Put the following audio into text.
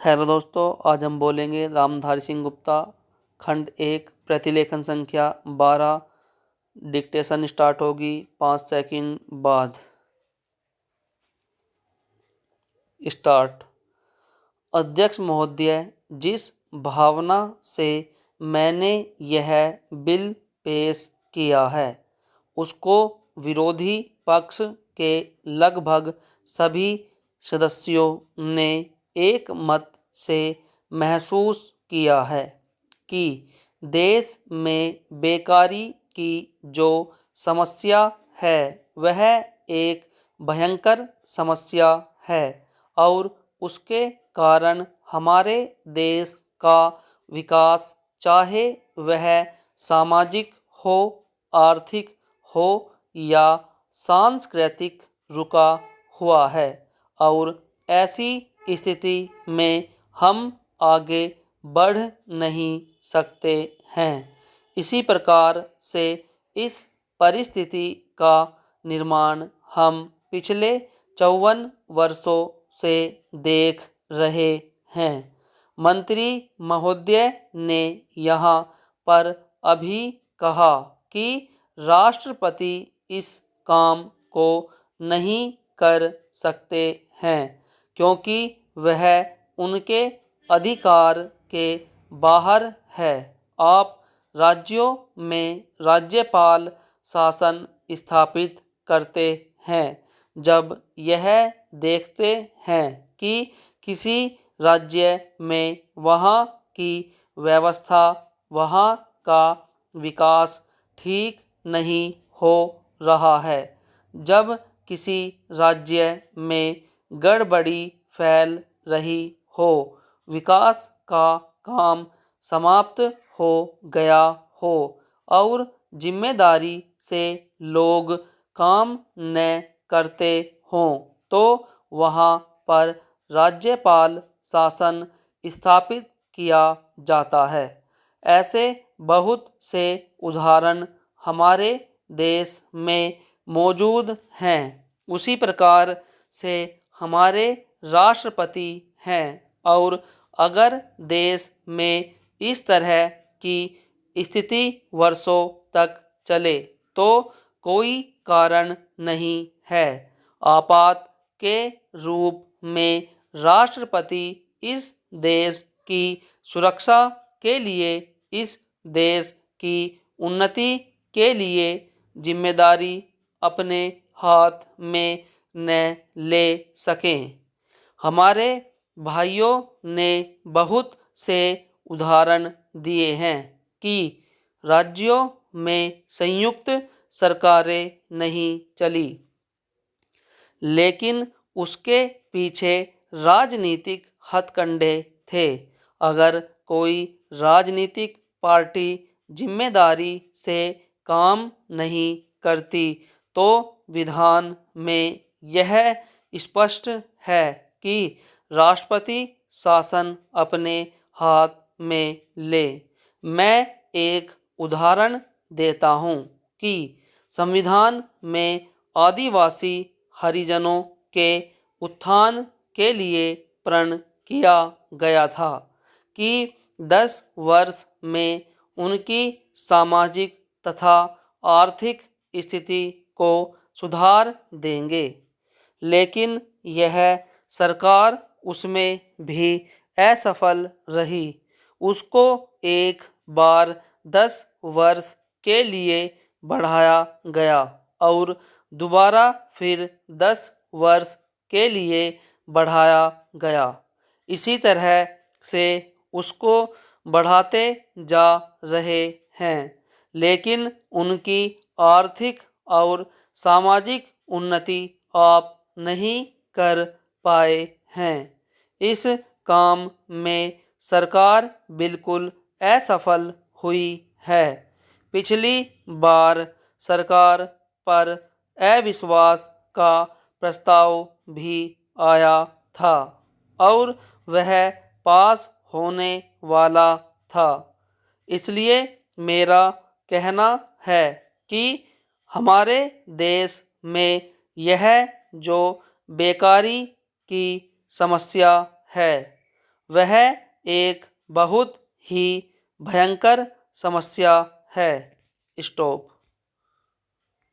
Hello दोस्तों, आज हम बोलेंगे रामधारी सिंह गुप्ता खंड 1 प्रतिलेखन संख्या 12। डिक्टेशन स्टार्ट होगी 5 सेकंड बाद। स्टार्ट। अध्यक्ष महोदय, जिस भावना से मैंने यह बिल पेश किया है उसको विरोधी पक्ष के लगभग सभी सदस्यों ने एक मत से महसूस किया है कि देश में बेकारी की जो समस्या है वह एक भयंकर समस्या है और उसके कारण हमारे देश का विकास, चाहे वह सामाजिक हो, आर्थिक हो या सांस्कृतिक, रुका हुआ है और ऐसी स्थिति में हम आगे बढ़ नहीं सकते हैं। इसी प्रकार से इस परिस्थिति का निर्माण हम पिछले 54 वर्षों से देख रहे हैं। मंत्री महोदय ने यहाँ पर अभी कहा कि राष्ट्रपति इस काम को नहीं कर सकते हैं क्योंकि वह उनके अधिकार के बाहर है। आप राज्यों में राज्यपाल शासन स्थापित करते हैं जब यह देखते हैं कि किसी राज्य में वहाँ की व्यवस्था, वहाँ का विकास ठीक नहीं हो रहा है, जब किसी राज्य में गड़बड़ी फैल रही हो, विकास का काम समाप्त हो गया हो और जिम्मेदारी से लोग काम न करते हों तो वहाँ पर राज्यपाल शासन स्थापित किया जाता है। ऐसे बहुत से उदाहरण हमारे देश में मौजूद हैं। उसी प्रकार से हमारे राष्ट्रपति हैं और अगर देश में इस तरह की स्थिति वर्षों तक चले तो कोई कारण नहीं है। आपात के रूप में राष्ट्रपति इस देश की सुरक्षा के लिए, इस देश की उन्नति के लिए जिम्मेदारी अपने हाथ में न ले सकें। हमारे भाइयों ने बहुत से उदाहरण दिए हैं कि राज्यों में संयुक्त सरकारें नहीं चली, लेकिन उसके पीछे राजनीतिक हथकंडे थे। अगर कोई राजनीतिक पार्टी जिम्मेदारी से काम नहीं करती तो विधान में यह स्पष्ट है कि राष्ट्रपति शासन अपने हाथ में ले। मैं एक उदाहरण देता हूँ कि संविधान में आदिवासी हरिजनों के उत्थान के लिए प्रण किया गया था कि 10 वर्ष में उनकी सामाजिक तथा आर्थिक स्थिति को सुधार देंगे, लेकिन यह सरकार उसमें भी असफल रही। उसको एक बार 10 वर्ष के लिए बढ़ाया गया और दोबारा फिर 10 वर्ष के लिए बढ़ाया गया। इसी तरह से उसको बढ़ाते जा रहे हैं, लेकिन उनकी आर्थिक और सामाजिक उन्नति आप नहीं कर पाए हैं। इस काम में सरकार बिल्कुल असफल हुई है। पिछली बार सरकार पर अविश्वास का प्रस्ताव भी आया था और वह पास होने वाला था। इसलिए मेरा कहना है कि हमारे देश में यह जो बेकारी की समस्या है, वह एक बहुत ही भयंकर समस्या है। स्टॉप।